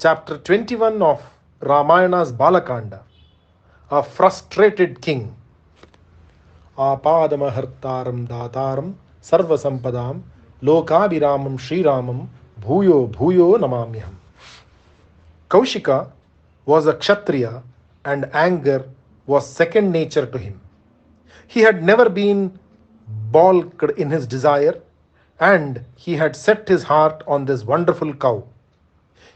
Chapter 21 of Ramayana's Balakanda, a frustrated king. Apadamahartaram dataram sarvasampadam lokabhiramam shriramam bhuyo bhuyo namamyam. Kaushika was a Kshatriya and anger was second nature to him. He had never been balked in his desire and he had set his heart on this wonderful cow.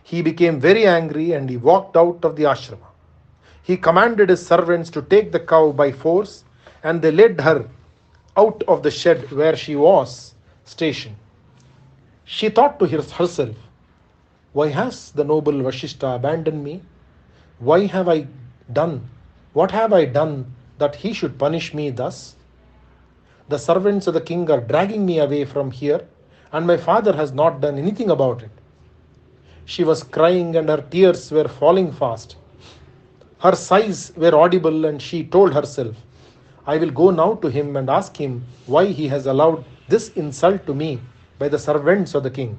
He became very angry and he walked out of the ashrama. He commanded his servants to take the cow by force and they led her out of the shed where she was stationed. She thought to herself, "Why has the noble Vashishta abandoned me? What have I done that he should punish me thus? The servants of the king are dragging me away from here and my father has not done anything about it." She was crying and her tears were falling fast. Her sighs were audible and she told herself, "I will go now to him and ask him why he has allowed this insult to me by the servants of the king."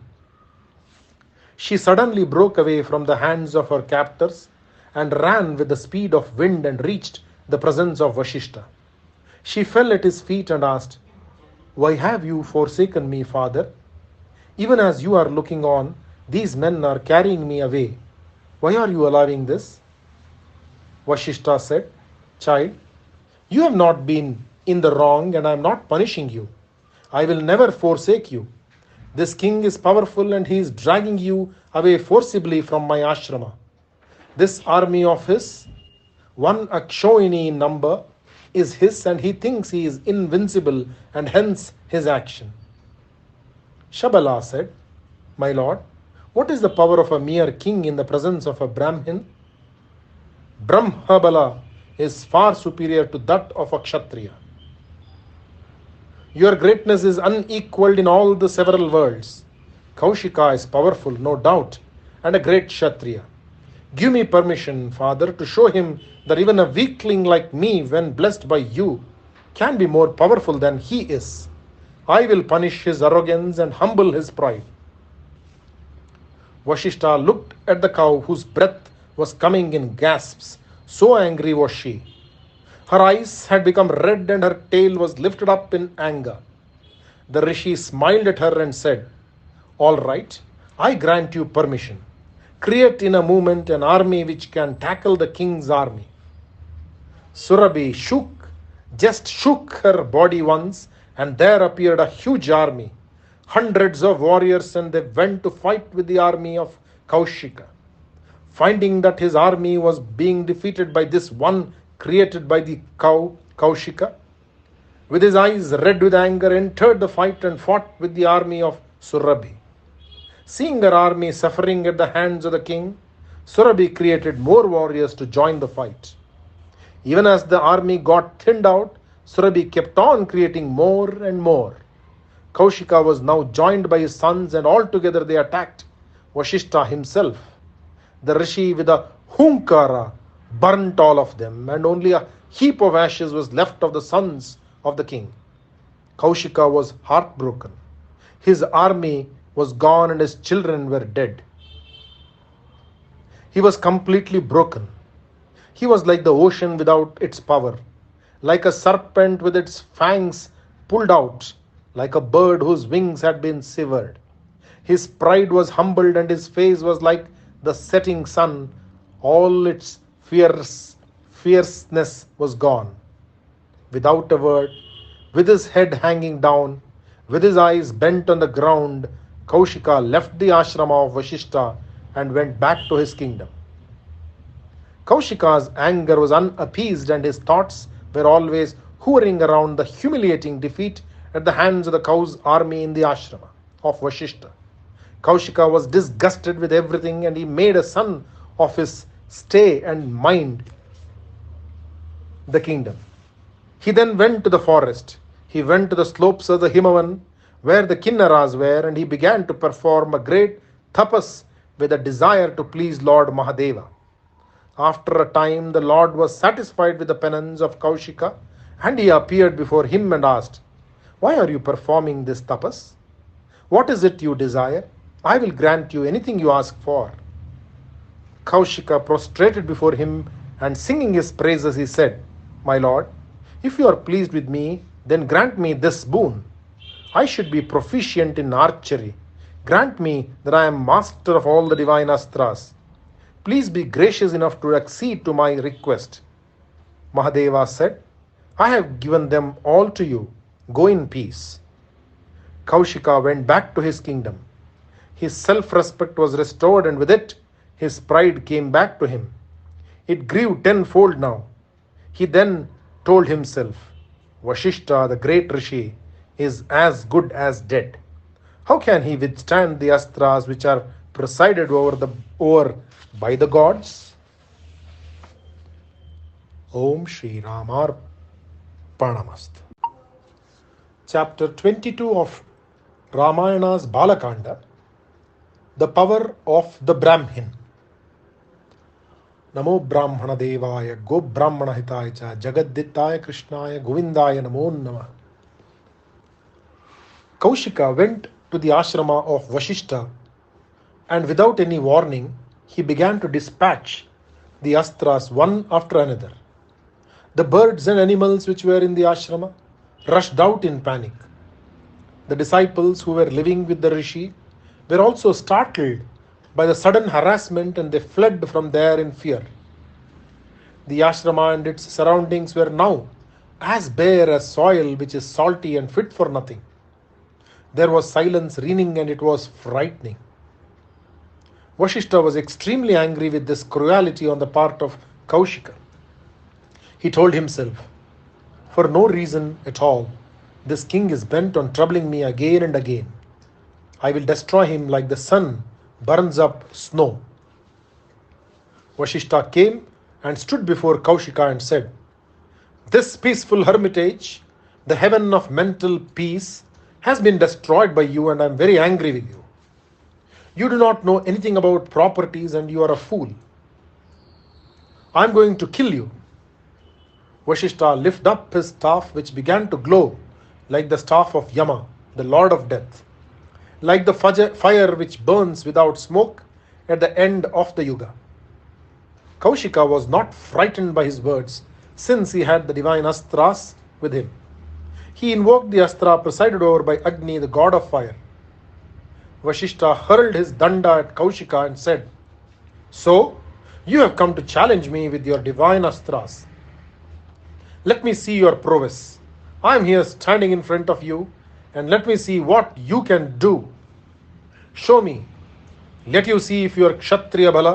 She suddenly broke away from the hands of her captors and ran with the speed of wind and reached the presence of Vashishta. She fell at his feet and asked, "Why have you forsaken me, father? Even as you are looking on, these men are carrying me away. Why are you allowing this?" Vashishta said, "Child, you have not been in the wrong and I am not punishing you. I will never forsake you. This king is powerful and he is dragging you away forcibly from my ashrama. This army of his, one Akshoini in number, is his and he thinks he is invincible and hence his action." Shabala said, "My lord, what is the power of a mere king in the presence of a Brahmin? Brahmabala is far superior to that of a Kshatriya. Your greatness is unequaled in all the several worlds. Kaushika is powerful, no doubt, and a great Kshatriya. Give me permission, father, to show him that even a weakling like me, when blessed by you, can be more powerful than he is. I will punish his arrogance and humble his pride." Vashishta looked at the cow whose breath was coming in gasps. So angry was she. Her eyes had become red and her tail was lifted up in anger. The rishi smiled at her and said, "All right, I grant you permission. Create in a moment an army which can tackle the king's army." Surabhi shook her body once, and there appeared a huge army, hundreds of warriors, and they went to fight with the army of Kaushika. Finding that his army was being defeated by this one created by the cow, Kaushika, with his eyes red with anger, entered the fight and fought with the army of Surabhi. Seeing her army suffering at the hands of the king, Surabhi created more warriors to join the fight. Even as the army got thinned out, Surabhi kept on creating more and more. Kaushika was now joined by his sons and altogether they attacked Vashishta himself. The rishi with a hunkara burnt all of them and only a heap of ashes was left of the sons of the king. Kaushika was heartbroken. His army was gone and his children were dead. He was completely broken. He was like the ocean without its power, like a serpent with its fangs pulled out, like a bird whose wings had been severed. His pride was humbled and his face was like the setting sun. All its fierceness was gone. Without a word, with his head hanging down, with his eyes bent on the ground, Kaushika left the ashrama of Vashishta and went back to his kingdom. Kaushika's anger was unappeased and his thoughts were always hovering around the humiliating defeat at the hands of the cow's army in the ashrama of Vashishta. Kaushika was disgusted with everything and he made a son of his stay and mind the kingdom. He then went to the forest. He went to the slopes of the Himavan where the Kinnaras were and he began to perform a great tapas with a desire to please Lord Mahadeva. After a time, the Lord was satisfied with the penance of Kaushika and he appeared before him and asked, "Why are you performing this tapas? What is it you desire? I will grant you anything you ask for." Kaushika prostrated before him and singing his praises, he said, "My lord, if you are pleased with me, then grant me this boon. I should be proficient in archery. Grant me that I am master of all the divine astras. Please be gracious enough to accede to my request." Mahadeva said, "I have given them all to you. Go in peace." Kaushika went back to his kingdom. His self-respect was restored, and with it, his pride came back to him. It grew tenfold now. He then told himself, "Vashishta, the great Rishi, is as good as dead. How can he withstand the astras which are presided over by the gods?" Om Shri Ramarpanamast. Chapter 22 of Ramayana's Balakanda, the power of the Brahmin. Namo Brahmana Devaya Go Brahmana Hitaya Cha Jagadditaya Krishnaya Govindaya Namo Namah. Kaushika went to the ashrama of Vashishta, and without any warning, he began to dispatch the astras one after another. The birds and animals which were in the ashrama rushed out in panic. The disciples who were living with the rishi were also startled by the sudden harassment, and they fled from there in fear. The ashrama and its surroundings were now as bare as soil which is salty and fit for nothing. There was silence reigning, and it was frightening. Vashishta was extremely angry with this cruelty on the part of Kaushika. He told himself, "For no reason at all, this king is bent on troubling me again and again. I will destroy him like the sun burns up snow." Vashishta came and stood before Kaushika and said, "This peaceful hermitage, the heaven of mental peace, has been destroyed by you, and I am very angry with you. You do not know anything about properties, and you are a fool. I am going to kill you." Vashishta lifted up his staff, which began to glow like the staff of Yama, the Lord of Death, like the fire which burns without smoke at the end of the Yuga. Kaushika was not frightened by his words, since he had the divine astras with him. He invoked the astra presided over by Agni, the god of fire. Vashishta hurled his danda at Kaushika and said, "So, you have come to challenge me with your divine astras. Let me see your prowess. I am here standing in front of you, and let me see what you can do. Show me. Let you see if your Kshatriya Bala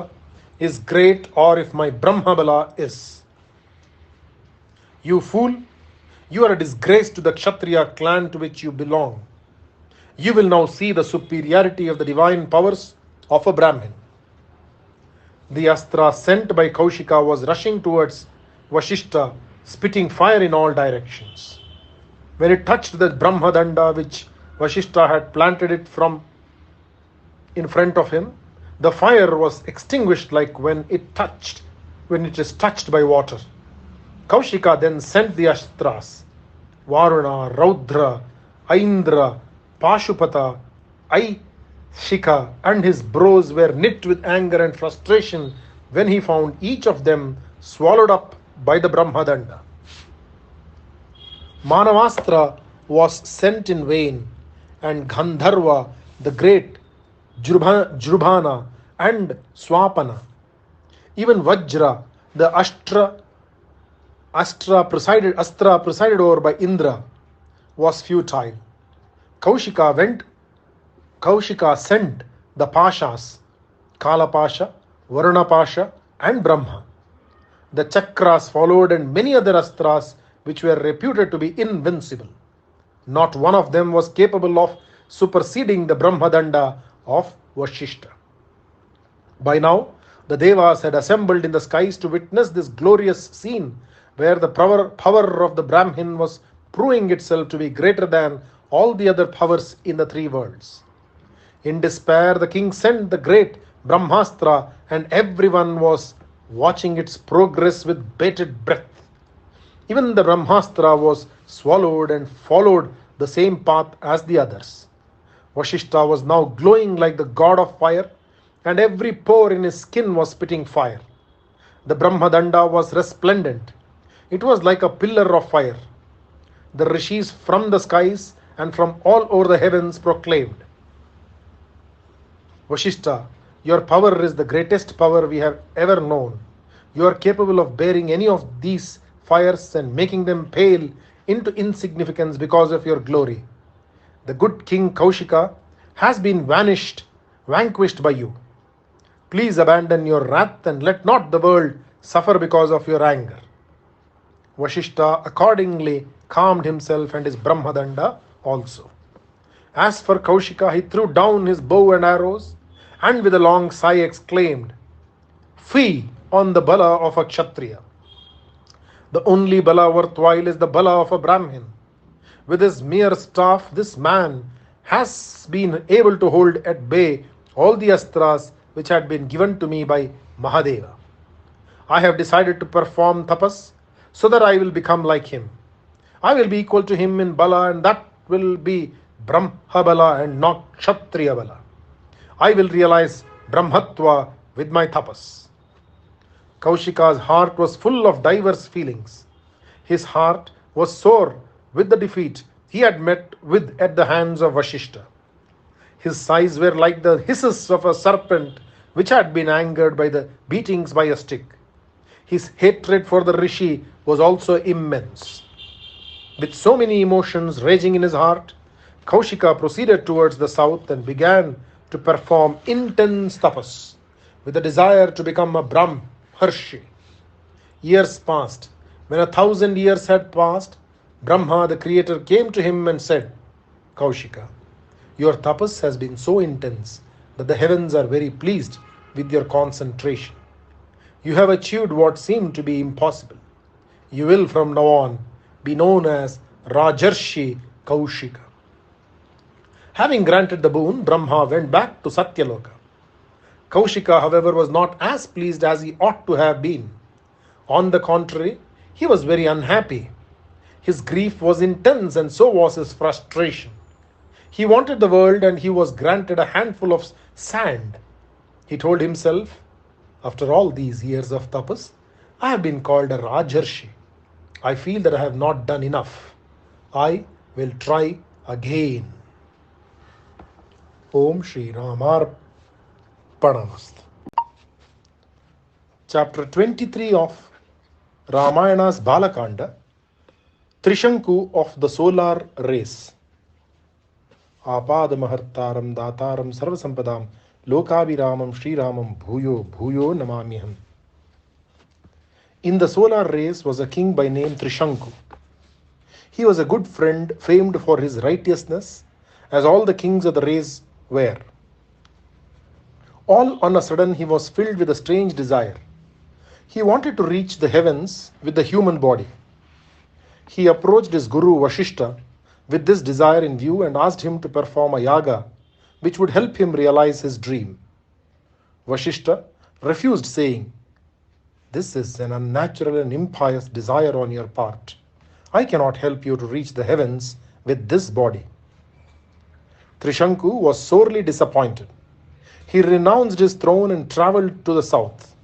is great, or if my Brahma Bala is." "You fool, you are a disgrace to the Kshatriya clan to which you belong. You will now see the superiority of the divine powers of a Brahmin." The astra sent by Kaushika was rushing towards Vashishta, spitting fire in all directions. When it touched the Brahma Danda which Vashishta had planted it from in front of him, the fire was extinguished like when it is touched by water. Kaushika then sent the astras. Varuna, Raudra, Aindra, Pashupata, Aishika, and his brows were knit with anger and frustration when he found each of them swallowed up by the Brahmadanda. Manavastra was sent in vain, and Gandharva, the great Jrubhana, and Swapana, even Vajra, the astra presided over by Indra, was futile. Kaushika sent the Pashas, Kala Pasha, Varuna Pasha, and Brahma. The Chakras followed, and many other astras which were reputed to be invincible. Not one of them was capable of superseding the Brahmadanda of Vashishta. By now, the Devas had assembled in the skies to witness this glorious scene, where the power of the Brahmin was proving itself to be greater than all the other powers in the three worlds. In despair, the king sent the great Brahmastra, and everyone was watching its progress with bated breath. Even the Brahmastra was swallowed and followed the same path as the others. Vashishta was now glowing like the god of fire. and every pore in his skin was spitting fire. The Brahmadanda was resplendent. It was like a pillar of fire. The rishis from the skies and from all over the heavens proclaimed, Vashishta, your power is the greatest power we have ever known. You are capable of bearing any of these fires and making them pale into insignificance because of your glory. The good King Kaushika has been vanquished by you. Please abandon your wrath and let not the world suffer because of your anger. Vashishta accordingly calmed himself and his Brahmadanda also. As for Kaushika, he threw down his bow and arrows and with a long sigh exclaimed, Fie on the bala of a Kshatriya. The only bala worthwhile is the bala of a Brahmin. With his mere staff, this man has been able to hold at bay all the astras which had been given to me by Mahadeva. I have decided to perform tapas so that I will become like him. I will be equal to him in bala, and that will be Brahma bala and not Kshatriya bala. I will realize Brahmatva with my tapas. Kaushika's heart was full of diverse feelings. His heart was sore with the defeat he had met with at the hands of Vashishta. His sighs were like the hisses of a serpent which had been angered by the beatings by a stick. His hatred for the rishi was also immense. With so many emotions raging in his heart, Kaushika proceeded towards the south and began to perform intense tapas with a desire to become a Brahmarshi. Years passed. When 1,000 years had passed, Brahma, the creator, came to him and said, Kaushika, your tapas has been so intense that the heavens are very pleased with your concentration. You have achieved what seemed to be impossible. You will from now on be known as Rajarshi Kaushika. Having granted the boon, Brahma went back to Satyaloka. Kaushika, however, was not as pleased as he ought to have been. On the contrary, he was very unhappy. His grief was intense and so was his frustration. He wanted the world and he was granted a handful of sand. He told himself, after all these years of tapas, I have been called a Rajarshi. I feel that I have not done enough. I will try again. Om Shri Ramarpanamast. Chapter 23 of Ramayana's Balakanda, Trishanku of the solar race. Apadamahartaram dataram sarvasampadam lokaviramam shriramam bhuyo bhuyo namamyaham. In the solar race was a king by name Trishanku. He was a good friend, famed for his righteousness, as all the kings of the race were. All on a sudden he was filled with a strange desire. He wanted to reach the heavens with the human body. He approached his guru Vashishta with this desire in view and asked him to perform a yaga which would help him realize his dream. Vashishta refused, saying, This is an unnatural and impious desire on your part. I cannot help you to reach the heavens with this body. Trishanku was sorely disappointed. He renounced his throne and travelled to the south.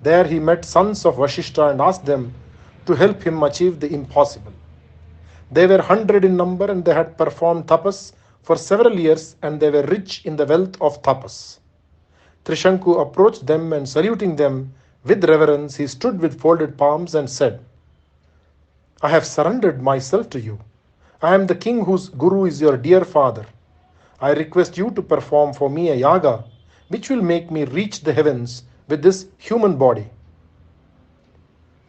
There he met sons of Vashishta and asked them to help him achieve the impossible. They were 100 in number and they had performed tapas for several years and they were rich in the wealth of tapas. Trishanku approached them and saluting them with reverence, he stood with folded palms and said, I have surrendered myself to you. I am the king whose guru is your dear father. I request you to perform for me a yaga which will make me reach the heavens with this human body.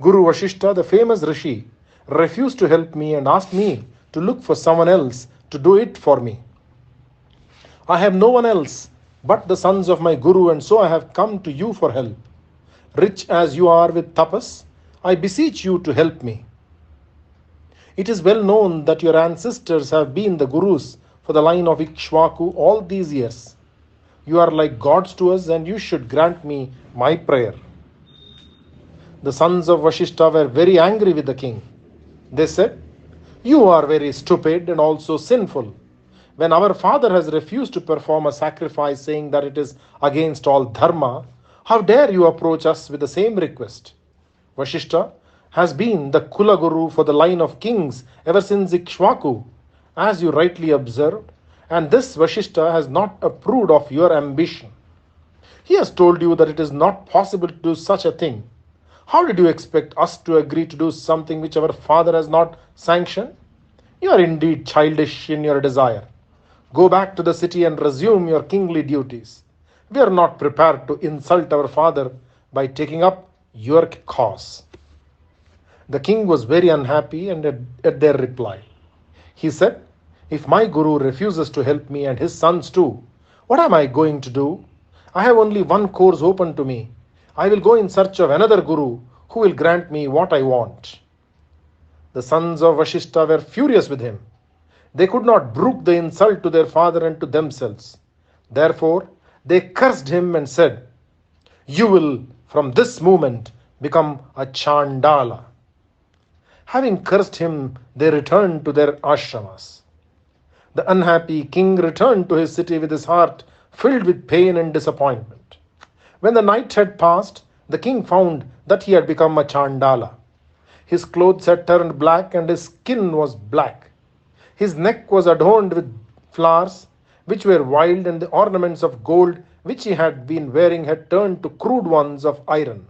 Guru Vashishta, the famous rishi, refused to help me and asked me to look for someone else to do it for me. I have no one else but the sons of my guru, and so I have come to you for help. Rich as you are with tapas, I beseech you to help me. It is well known that your ancestors have been the gurus for the line of Ikshvaku all these years. You are like gods to us and you should grant me my prayer. The sons of Vashishta were very angry with the king. They said, You are very stupid and also sinful. When our father has refused to perform a sacrifice saying that it is against all dharma, how dare you approach us with the same request? Vashishta has been the Kula Guru for the line of kings ever since Ikshvaku, as you rightly observed, and this Vashishta has not approved of your ambition. He has told you that it is not possible to do such a thing. How did you expect us to agree to do something which our father has not sanctioned? You are indeed childish in your desire. Go back to the city and resume your kingly duties. We are not prepared to insult our father by taking up your cause. The king was very unhappy at their reply. He said, if my guru refuses to help me and his sons too, what am I going to do? I have only one course open to me. I will go in search of another guru who will grant me what I want. The sons of Vashishta were furious with him. They could not brook the insult to their father and to themselves. Therefore, they cursed him and said, you will, from this moment, become a Chandala. Having cursed him, they returned to their ashramas. The unhappy king returned to his city with his heart filled with pain and disappointment. When the night had passed, the king found that he had become a Chandala. His clothes had turned black and his skin was black. His neck was adorned with flowers which were wild, and the ornaments of gold which he had been wearing had turned to crude ones of iron.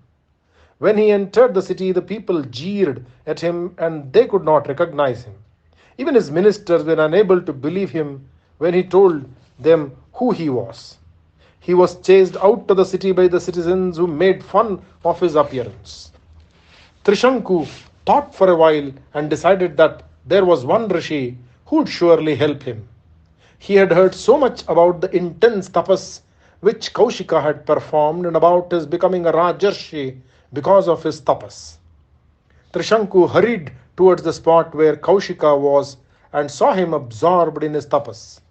When he entered the city, the people jeered at him and they could not recognize him. Even his ministers were unable to believe him when he told them who he was. He was chased out of the city by the citizens who made fun of his appearance. Trishanku thought for a while and decided that there was one Rishi who would surely help him. He had heard so much about the intense tapas which Kaushika had performed and about his becoming a Rajarshi because of his tapas. Trishanku hurried towards the spot where Kaushika was and saw him absorbed in his tapas.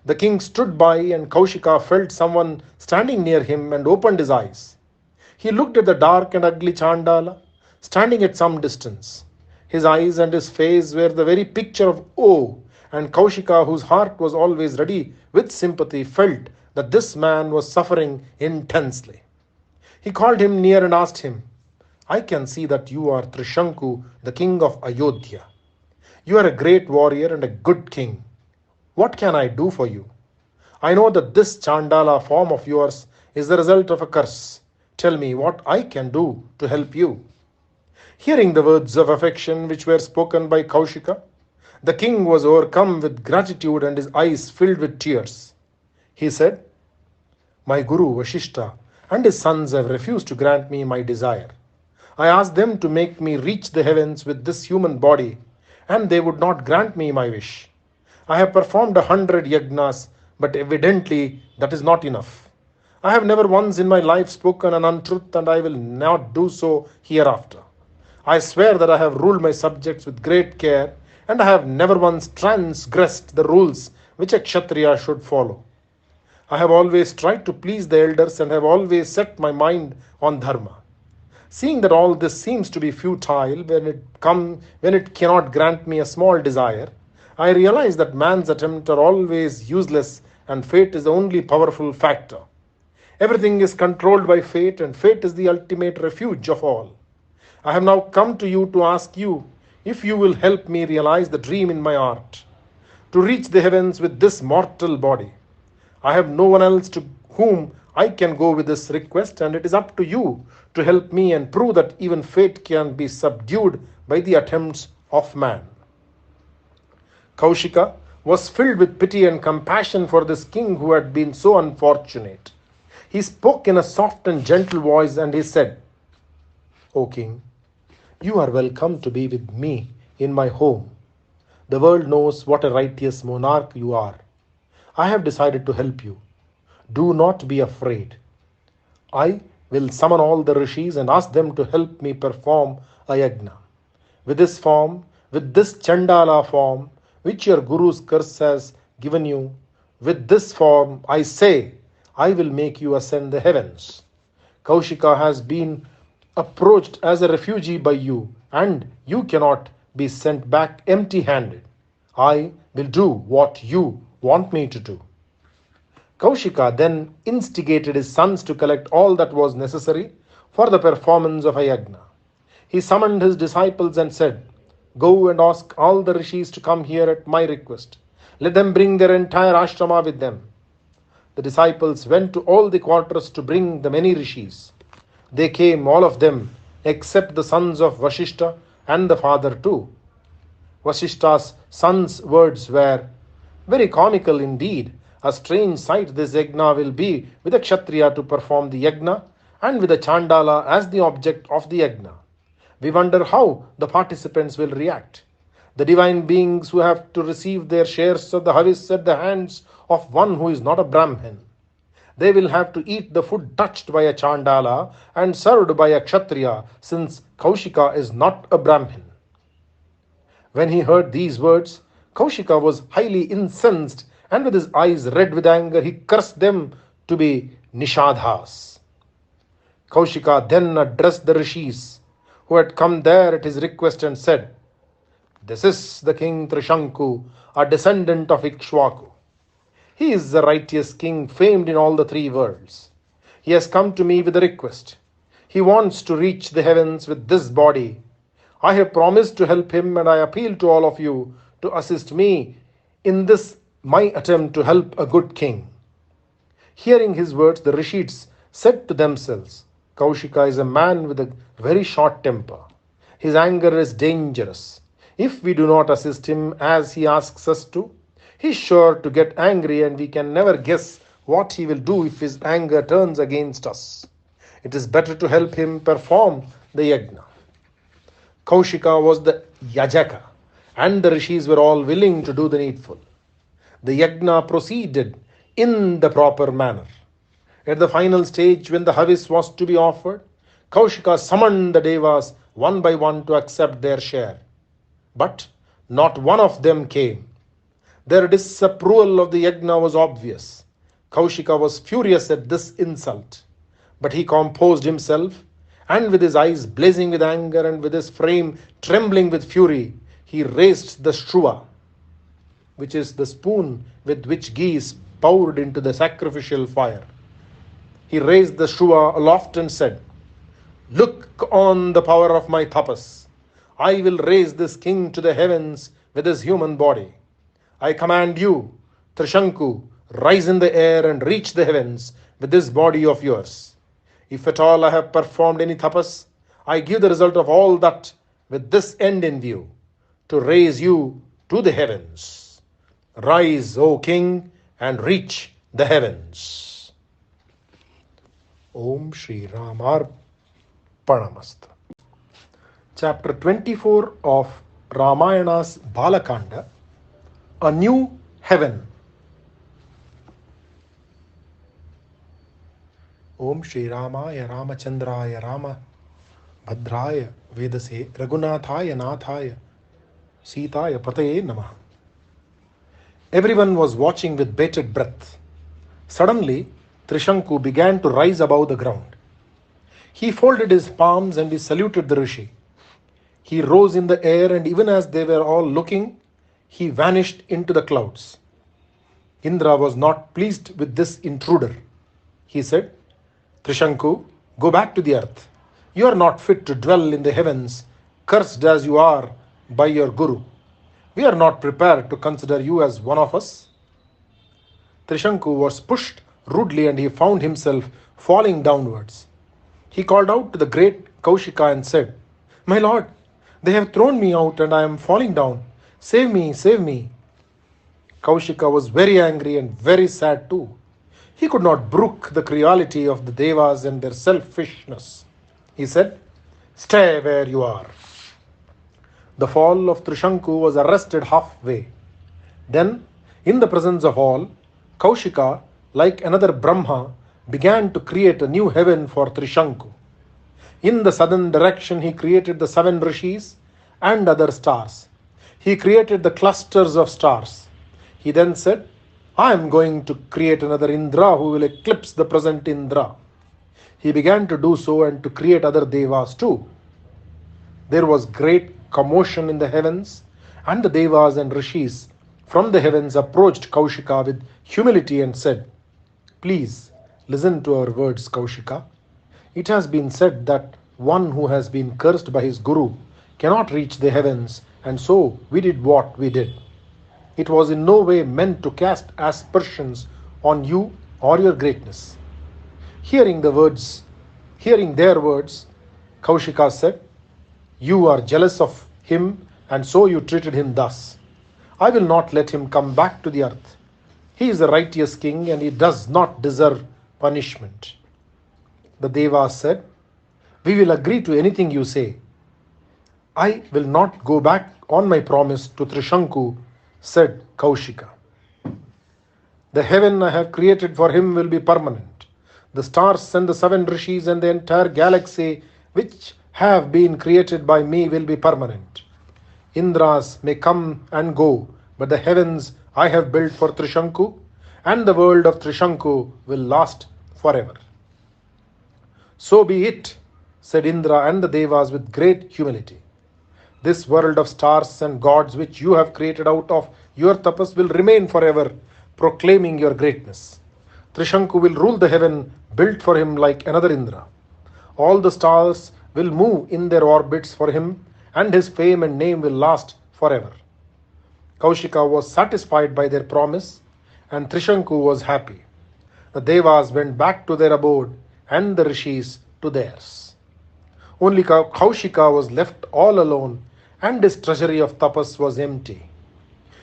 The king stood by and Kaushika felt someone standing near him and opened his eyes. He looked at the dark and ugly Chandala, standing at some distance. His eyes and his face were the very picture of woe, and Kaushika, whose heart was always ready with sympathy, felt that this man was suffering intensely. He called him near and asked him, I can see that you are Trishanku, the king of Ayodhya. You are a great warrior and a good king. What can I do for you? I know that this Chandala form of yours is the result of a curse. Tell me what I can do to help you. Hearing the words of affection which were spoken by Kaushika, the king was overcome with gratitude and his eyes filled with tears. He said, my guru Vashishta and his sons have refused to grant me my desire. I asked them to make me reach the heavens with this human body, and they would not grant me my wish. I have performed 100 yagnas, but evidently that is not enough. I have never once in my life spoken an untruth, and I will not do so hereafter. I swear that I have ruled my subjects with great care, and I have never once transgressed the rules which a Kshatriya should follow. I have always tried to please the elders and have always set my mind on dharma. Seeing that all this seems to be futile when it cannot grant me a small desire, I realize that man's attempts are always useless and fate is the only powerful factor. Everything is controlled by fate, and fate is the ultimate refuge of all. I have now come to you to ask you if you will help me realize the dream in my heart, to reach the heavens with this mortal body. I have no one else to whom I can go with this request, and it is up to you to help me and prove that even fate can be subdued by the attempts of man. Kaushika was filled with pity and compassion for this king who had been so unfortunate. He spoke in a soft and gentle voice and he said, O king, you are welcome to be with me in my home. The world knows what a righteous monarch you are. I have decided to help you. Do not be afraid. I will summon all the rishis and ask them to help me perform a yagna. With this Chandala form, which your guru's curse has given you, with this form, I say, I will make you ascend the heavens. Kaushika has been approached as a refugee by you, and you cannot be sent back empty-handed. I will do what you want me to do?" Kaushika then instigated his sons to collect all that was necessary for the performance of a yajna. He summoned his disciples and said, "Go and ask all the rishis to come here at my request. Let them bring their entire ashrama with them." The disciples went to all the quarters to bring the many rishis. They came, all of them, except the sons of Vashishta and the father too. Vashishta's sons' words were very comical indeed. "A strange sight this yajna will be, with a kshatriya to perform the yajna and with a chandala as the object of the yajna. We wonder how the participants will react. The divine beings who have to receive their shares of the havis at the hands of one who is not a Brahmin. They will have to eat the food touched by a chandala and served by a kshatriya, since Kaushika is not a Brahmin." When he heard these words, Kaushika was highly incensed, and with his eyes red with anger, he cursed them to be nishadhas. Kaushika then addressed the rishis who had come there at his request and said, "This is the king Trishanku, a descendant of Ikshvaku. He is the righteous king famed in all the three worlds. He has come to me with a request. He wants to reach the heavens with this body. I have promised to help him, and I appeal to all of you to assist me in this my attempt to help a good king." Hearing his words, the rishis said to themselves, "Kaushika is a man with a very short temper. His anger is dangerous. If we do not assist him as he asks us to, he is sure to get angry, and we can never guess what he will do if his anger turns against us. It is better to help him perform the yajna." Kaushika was the yajaka, and the rishis were all willing to do the needful. The yajna proceeded in the proper manner. At the final stage, when the havis was to be offered, Kaushika summoned the devas one by one to accept their share. But not one of them came. Their disapproval of the yajna was obvious. Kaushika was furious at this insult, but he composed himself, and with his eyes blazing with anger and with his frame trembling with fury, he raised the shruva, which is the spoon with which ghee is poured into the sacrificial fire. He raised the shruva aloft and said, "Look on the power of my tapas. I will raise this king to the heavens with his human body. I command you, Trishanku, rise in the air and reach the heavens with this body of yours. If at all I have performed any tapas, I give the result of all that with this end in view, to raise you to the heavens. Rise, O king, and reach the heavens." Om Shri Ramarpanamastha. Chapter 24 of Ramayana's Balakanda, A New Heaven. Om Shri Ramaya Ramachandraya Rama Bhadraya Vedase Raghunathaya Nathaya Sitaya Pataye Namaha. Everyone was watching with bated breath. Suddenly, Trishanku began to rise above the ground. He folded his palms and he saluted the rishi. He rose in the air, and even as they were all looking, he vanished into the clouds. Indra was not pleased with this intruder. He said, "Trishanku, go back to the earth. You are not fit to dwell in the heavens, cursed as you are by your guru. We are not prepared to consider you as one of us." Trishanku was pushed rudely, and he found himself falling downwards. He called out to the great Kaushika and said, "My lord, they have thrown me out and I am falling down. Save me, save me." Kaushika was very angry and very sad too. He could not brook the cruelty of the devas and their selfishness. He said, "Stay where you are." The fall of Trishanku was arrested halfway. Then, in the presence of all, Kaushika, like another Brahma, began to create a new heaven for Trishanku. In the southern direction, he created the 7 rishis and other stars. He created the clusters of stars. He then said, "I am going to create another Indra who will eclipse the present Indra." He began to do so and to create other devas too. There was great commotion in the heavens, and the devas and rishis from the heavens approached Kaushika with humility and said, "Please listen to our words, Kaushika. It has been said that one who has been cursed by his guru cannot reach the heavens, and so we did what we did. It was in no way meant to cast aspersions on you or your greatness." Hearing their words, Kaushika said, "You are jealous of him, and so you treated him thus. I will not let him come back to the earth. He is a righteous king, and he does not deserve punishment." The Devas said, "We will agree to anything you say." "I will not go back on my promise to Trishanku," said Kaushika. "The heaven I have created for him will be permanent. The stars and the 7 rishis and the entire galaxy which have been created by me will be permanent. Indras may come and go, but the heavens I have built for Trishanku and the world of Trishanku will last forever." "So be it," said Indra and the Devas with great humility. "This world of stars and gods which you have created out of your tapas will remain forever, proclaiming your greatness. Trishanku will rule the heaven built for him like another Indra. All the stars will move in their orbits for him, and his fame and name will last forever." Kaushika was satisfied by their promise, and Trishanku was happy. The Devas went back to their abode, and the rishis to theirs. Only Kaushika was left all alone, and his treasury of tapas was empty.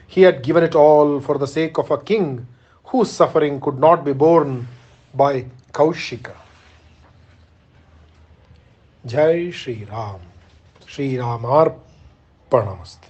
He had given it all for the sake of a king whose suffering could not be borne by Kaushika. Jai Shri Ram. Shri Ramarpanamastu.